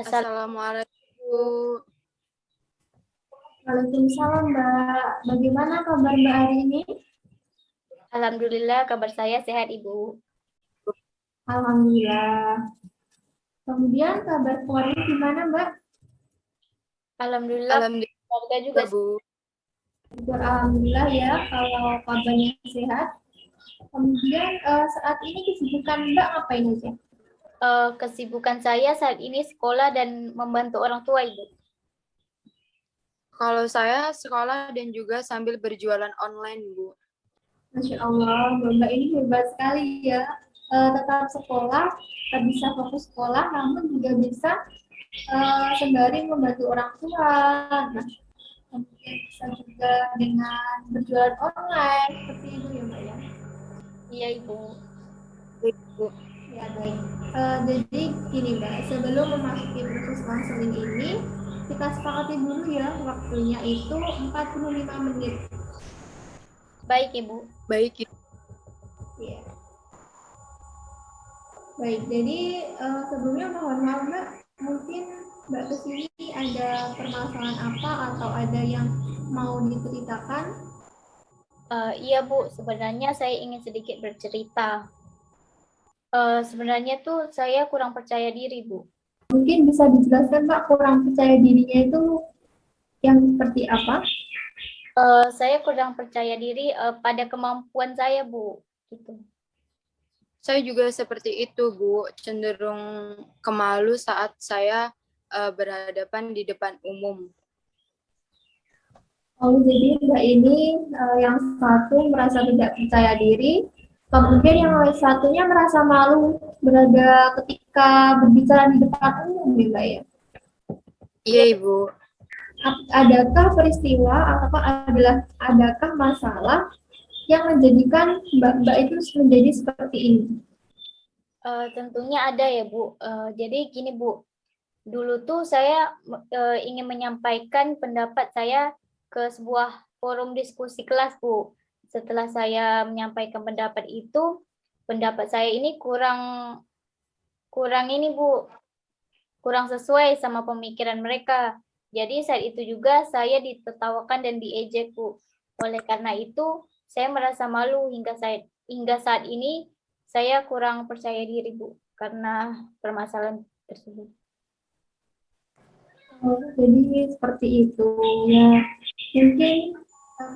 Assalamualaikum, Bu. Waalaikumsalam, Mbak. Bagaimana kabar Mbak hari ini? Alhamdulillah, kabar saya sehat, Ibu. Alhamdulillah. Kemudian kabar keluarga gimana, Mbak? Alhamdulillah, keluarga juga Bu. Alhamdulillah ya, kalau kabarnya sehat. Kemudian saat ini kesibukan Mbak ngapain aja? Kesibukan saya saat ini sekolah dan membantu orang tua, Ibu. Kalau saya sekolah dan juga sambil berjualan online, Bu. Masya Allah, Mbak ini hebat sekali ya. Tetap sekolah, tetap bisa fokus sekolah, namun juga bisa sembari membantu orang tua. Nah, kemudian bisa juga dengan berjualan online, seperti itu ya Mbak ya? Iya, Ibu. Bu. Ya baik. Jadi gini Mbak, sebelum memasuki proses konseling ini, kita sepakati dulu ya waktunya itu 45 menit. Baik, Ibu. Baik, Ibu. Ya. Baik, jadi sebelumnya mohon maaf Mbak, mungkin Mbak kesini ada permasalahan apa atau ada yang mau diceritakan? Iya, Bu. Sebenarnya saya ingin sedikit bercerita. Sebenarnya tuh saya kurang percaya diri, Bu. Mungkin bisa dijelaskan Mbak kurang percaya dirinya itu yang seperti apa? Saya kurang percaya diri pada kemampuan saya, Bu. Gitu. Saya juga seperti itu, Bu. Cenderung kemalu saat saya berhadapan di depan umum. Oh, jadi Mbak ini yang satu merasa tidak percaya diri, kemudian yang satunya merasa malu berada ketika berbicara di depan umum, ya Mbak ya? Iya, Ibu. Adakah peristiwa atau adakah masalah yang menjadikan Mbak itu menjadi seperti ini? Tentunya ada ya, Bu. Jadi gini, Bu. Dulu tuh saya ingin menyampaikan pendapat saya ke sebuah forum diskusi kelas, Bu. Setelah saya menyampaikan pendapat itu, pendapat saya ini kurang ini, Bu. Kurang sesuai sama pemikiran mereka. Jadi saat itu juga saya ditertawakan dan diejek, Bu. Oleh karena itu, saya merasa malu hingga saat ini saya kurang percaya diri, Bu, karena permasalahan tersebut. Oh, jadi seperti itu ya. Mungkin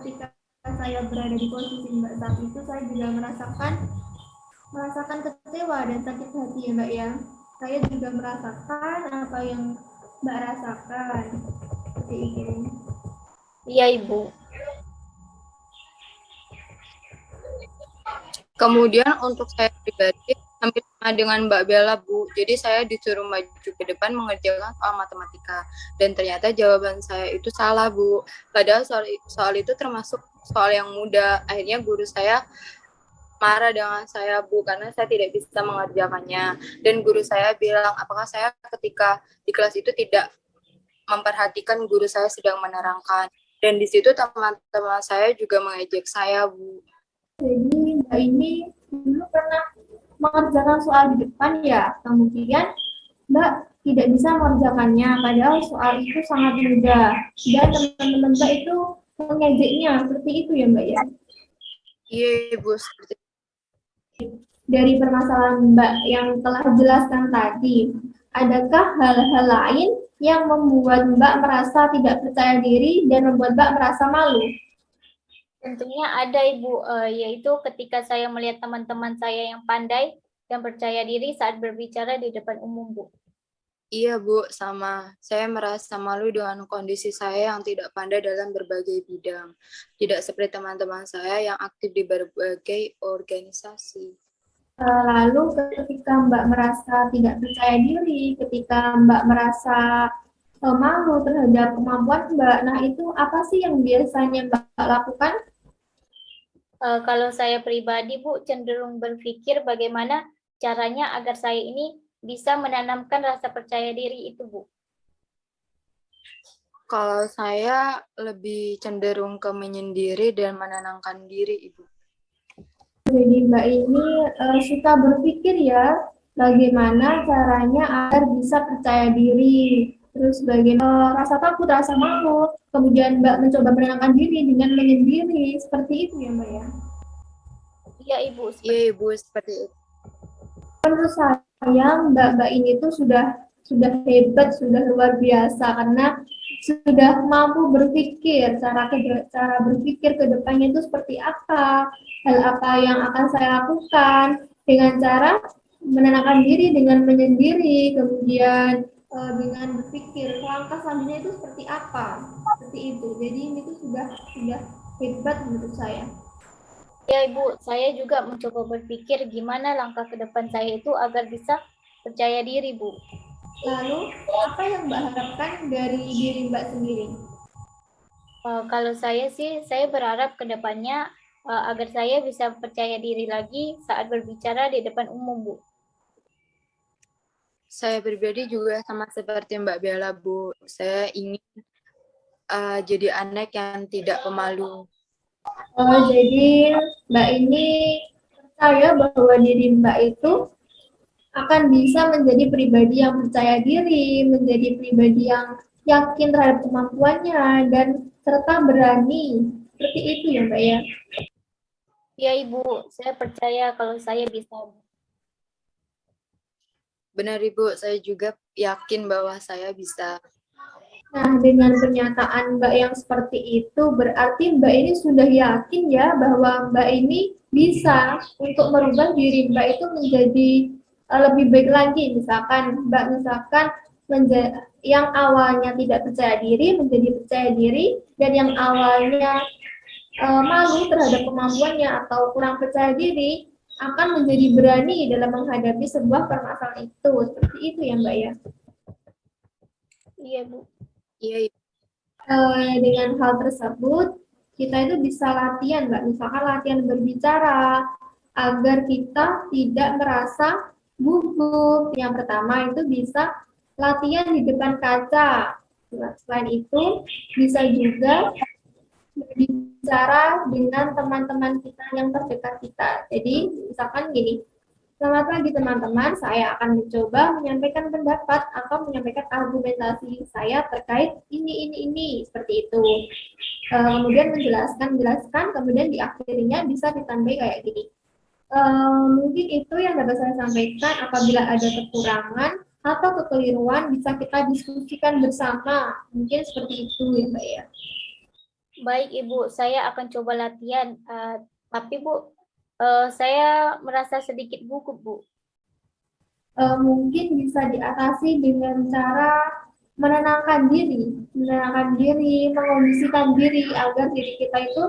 ketika saya berada di posisi Mbak saat itu, saya juga merasakan kecewa dan sakit hati ya Mbak ya. Saya juga merasakan apa yang Mbak rasakan seperti itu. Iya, Ibu. Kemudian untuk saya pribadi, hampir sama dengan Mbak Bella, Bu. Jadi saya disuruh maju ke depan mengerjakan soal matematika. Dan ternyata jawaban saya itu salah, Bu. Padahal soal itu termasuk soal yang mudah. Akhirnya guru saya marah dengan saya, Bu, karena saya tidak bisa mengerjakannya. Dan guru saya bilang, apakah saya ketika di kelas itu tidak memperhatikan guru saya sedang menerangkan. Dan di situ teman-teman saya juga mengejek saya, Bu. Jadi Mbak ini dulu pernah mengerjakan soal di depan ya, kemudian Mbak tidak bisa mengerjakannya, padahal soal itu sangat mudah dan teman-teman Mbak itu mengejeknya, seperti itu ya Mbak ya? Iya, Bu, seperti itu. Dari permasalahan Mbak yang telah jelaskan tadi, adakah hal-hal lain yang membuat Mbak merasa tidak percaya diri dan membuat Mbak merasa malu? Tentunya ada, Ibu, yaitu ketika saya melihat teman-teman saya yang pandai dan percaya diri saat berbicara di depan umum, Bu. Iya, Bu, sama. Saya merasa malu dengan kondisi saya yang tidak pandai dalam berbagai bidang. Tidak seperti teman-teman saya yang aktif di berbagai organisasi. Lalu ketika Mbak merasa tidak percaya diri, ketika Mbak merasa malu terhadap kemampuan Mbak, nah itu apa sih yang biasanya Mbak lakukan? Kalau saya pribadi, Bu, cenderung berpikir bagaimana caranya agar saya ini bisa menanamkan rasa percaya diri itu, Bu. Kalau saya lebih cenderung ke menyendiri dan menenangkan diri, Ibu. Jadi Mbak ini suka berpikir ya, bagaimana caranya agar bisa percaya diri, terus bagaimana rasa takut, rasa malu, kemudian Mbak mencoba menenangkan diri dengan menyendiri, seperti itu ya Mbak ya. Iya Ibu, Iya Ibu, seperti itu. Menurut saya Mbak-Mbak ini tuh sudah hebat, sudah luar biasa karena sudah mampu berpikir cara berpikir ke depannya itu seperti apa, hal apa yang akan saya lakukan dengan cara menenangkan diri dengan menyendiri, kemudian dengan berpikir langkah selanjutnya itu seperti apa, seperti itu. Jadi ini tuh sudah hebat menurut saya. Ya Ibu, saya juga mencoba berpikir gimana langkah ke depan saya itu agar bisa percaya diri Bu. Lalu apa yang Mbak harapkan dari diri Mbak sendiri? Kalau saya sih, saya berharap ke depannya agar saya bisa percaya diri lagi saat berbicara di depan umum Bu. Saya pribadi juga sama seperti Mbak Bella, Bu. Saya ingin jadi anak yang tidak pemalu. Jadi Mbak ini percaya bahwa diri Mbak itu akan bisa menjadi pribadi yang percaya diri, menjadi pribadi yang yakin terhadap kemampuannya, dan serta berani. Seperti itu ya Mbak ya? Ya Ibu, saya percaya kalau saya bisa. Benar Ibu, saya juga yakin bahwa saya bisa. Nah, dengan pernyataan Mbak yang seperti itu, berarti Mbak ini sudah yakin ya bahwa Mbak ini bisa untuk merubah diri Mbak itu menjadi lebih baik lagi. Misalkan Mbak yang awalnya tidak percaya diri menjadi percaya diri, dan yang awalnya malu terhadap kemampuannya atau kurang percaya diri akan menjadi berani dalam menghadapi sebuah permasalahan itu. Seperti itu ya Mbak ya. Iya Bu. Iya, Ibu. Dengan hal tersebut kita itu bisa latihan Mbak, misalkan latihan berbicara agar kita tidak merasa gugup. Yang pertama itu bisa latihan di depan kaca. Selain itu bisa juga berbicara dengan teman-teman kita yang terdekat kita. Jadi misalkan gini, selamat pagi teman-teman, saya akan mencoba menyampaikan pendapat atau menyampaikan argumentasi saya terkait ini, seperti itu. Kemudian menjelaskan, kemudian di akhirnya bisa ditambahi kayak gini. Mungkin itu yang dapat saya sampaikan. Apabila ada kekurangan atau kekeliruan, bisa kita diskusikan bersama. Mungkin seperti itu ya Mbak ya. Baik Ibu, saya akan coba latihan. Tapi Bu, saya merasa sedikit gugup Bu. Mungkin bisa diatasi dengan cara menenangkan diri, mengondisikan diri agar diri kita itu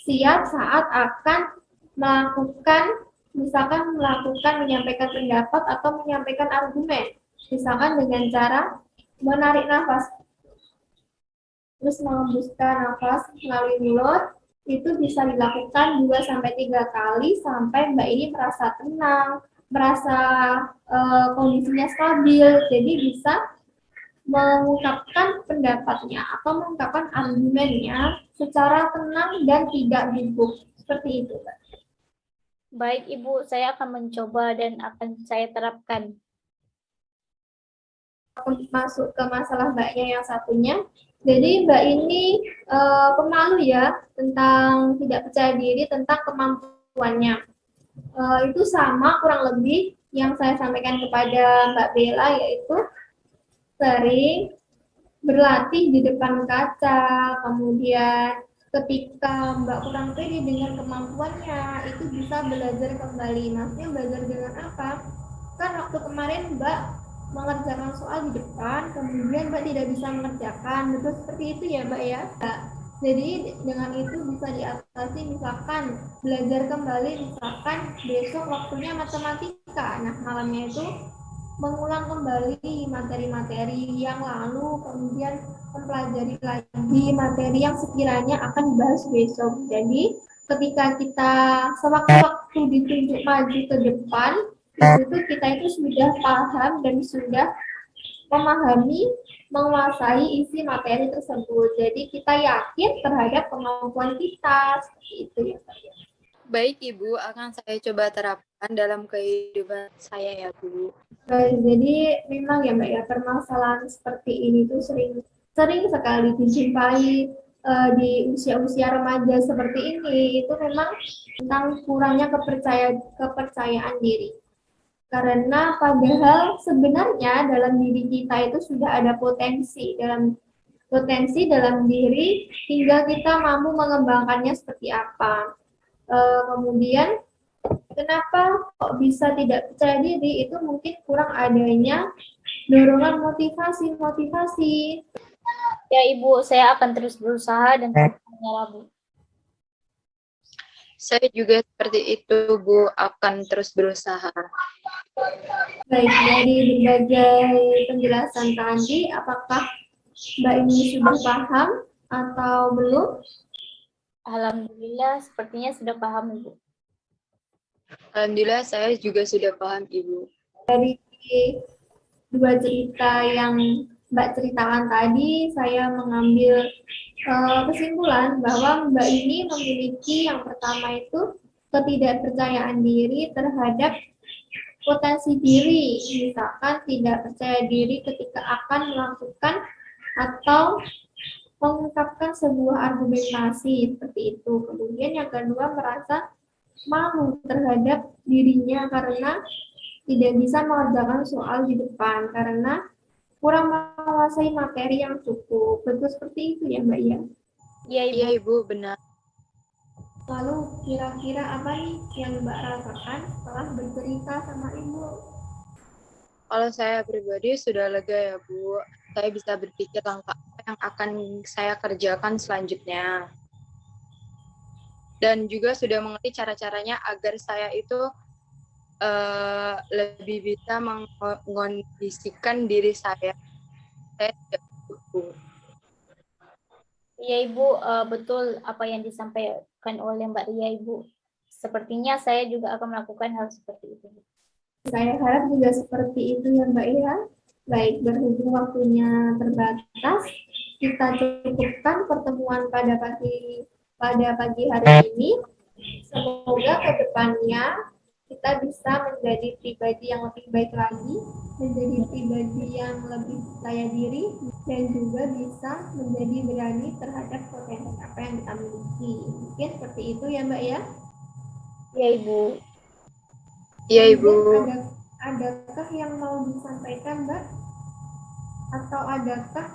siap saat akan melakukan menyampaikan pendapat atau menyampaikan argumen. Misalkan dengan cara menarik nafas, terus mengembuskan nafas melalui mulut, itu bisa dilakukan 2-3 kali sampai Mbak ini merasa tenang, merasa kondisinya stabil, jadi bisa mengungkapkan pendapatnya atau mengungkapkan argumennya secara tenang dan tidak gugup. Seperti itu, Mbak. Baik Ibu, saya akan mencoba dan akan saya terapkan. Masuk ke masalah Mbaknya yang satunya. Jadi Mbak ini pemalu ya tentang tidak percaya diri tentang kemampuannya. Itu sama kurang lebih yang saya sampaikan kepada Mbak Bella, yaitu sering berlatih di depan kaca, kemudian ketika Mbak kurang pede dengan kemampuannya, itu bisa belajar kembali. Maksudnya belajar dengan apa? Kan waktu kemarin Mbak mengerjakan soal di depan, kemudian Mbak tidak bisa mengerjakan, betul seperti itu ya Mbak ya? Jadi dengan itu bisa diatasi, misalkan belajar kembali, misalkan besok waktunya matematika, nah malamnya itu mengulang kembali materi-materi yang lalu, kemudian mempelajari lagi materi yang sekiranya akan dibahas besok. Jadi ketika kita sewaktu-waktu ditunjuk maju ke depan, itu kita itu sudah paham dan sudah memahami, menguasai isi materi tersebut. Jadi kita yakin terhadap kemampuan kita. Seperti itu ya Pak. Baik Ibu, akan saya coba terapkan. permasalahan dalam kehidupan saya ya Bu. Baik, jadi memang ya Mbak ya, permasalahan seperti ini tuh sering sekali dijumpai di usia-usia remaja seperti ini. Itu memang tentang kurangnya kepercayaan diri. Karena padahal sebenarnya dalam diri kita itu sudah ada potensi dalam diri, hingga kita mampu mengembangkannya seperti apa. Kemudian kenapa kok bisa tidak percaya diri, itu mungkin kurang adanya dorongan motivasi. Ya Ibu, saya akan terus berusaha dan menyerah Bu. Saya juga seperti itu Bu, akan terus berusaha. Baik, dari berbagai penjelasan tadi, apakah Mbak ini sudah paham atau belum? Alhamdulillah sepertinya sudah paham Ibu. Alhamdulillah saya juga sudah paham Ibu. Dari dua cerita yang Mbak ceritakan tadi, saya mengambil kesimpulan bahwa Mbak ini memiliki yang pertama itu ketidakpercayaan diri terhadap potensi diri, misalkan tidak percaya diri ketika akan melakukan atau mengungkapkan sebuah argumentasi seperti itu. Kemudian yang kedua, merasa malu terhadap dirinya karena tidak bisa mengerjakan soal di depan karena kurang menguasai materi yang cukup. Betul seperti itu ya Mbak ya? Iya Ibu. Iya Ibu, benar. Lalu kira-kira apa nih yang Mbak rasakan setelah bercerita sama Ibu? Kalau saya pribadi sudah lega ya Bu. Saya bisa berpikir langkah apa yang akan saya kerjakan selanjutnya. Dan juga sudah mengerti cara-caranya agar saya itu lebih bisa mengkondisikan diri saya. Saya tidak butuh. Iya Ibu, betul apa yang disampaikan oleh Mbak Ria Ibu. Sepertinya saya juga akan melakukan hal seperti itu. Saya harap juga seperti itu ya Mbak ya. Baik, berhubung waktunya terbatas, kita cukupkan pertemuan pada pagi hari ini. Semoga ke depannya kita bisa menjadi pribadi yang lebih baik lagi, menjadi pribadi yang lebih percaya diri, dan juga bisa menjadi berani terhadap potensi apa yang kita miliki. Mungkin seperti itu ya Mbak ya. Iya Ibu. Iya Ibu. Adakah yang mau disampaikan Mbak? Atau adakah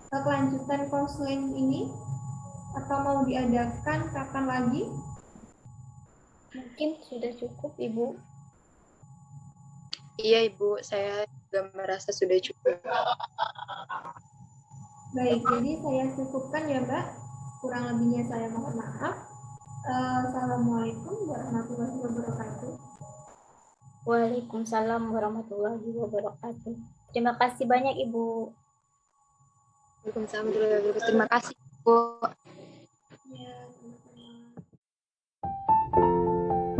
kelanjutan konseling ini? Atau mau diadakan kapan lagi? Mungkin sudah cukup Ibu. Iya Ibu, saya juga merasa sudah cukup. Baik, jadi saya cukupkan ya Mbak. Kurang lebihnya saya mohon maaf. Assalamualaikum warahmatullahi wabarakatuh. Waalaikumsalam warahmatullahi wabarakatuh. Terima kasih banyak Ibu. Waalaikumsalam warahmatullahi wabarakatuh. Terima kasih Bu. Ya.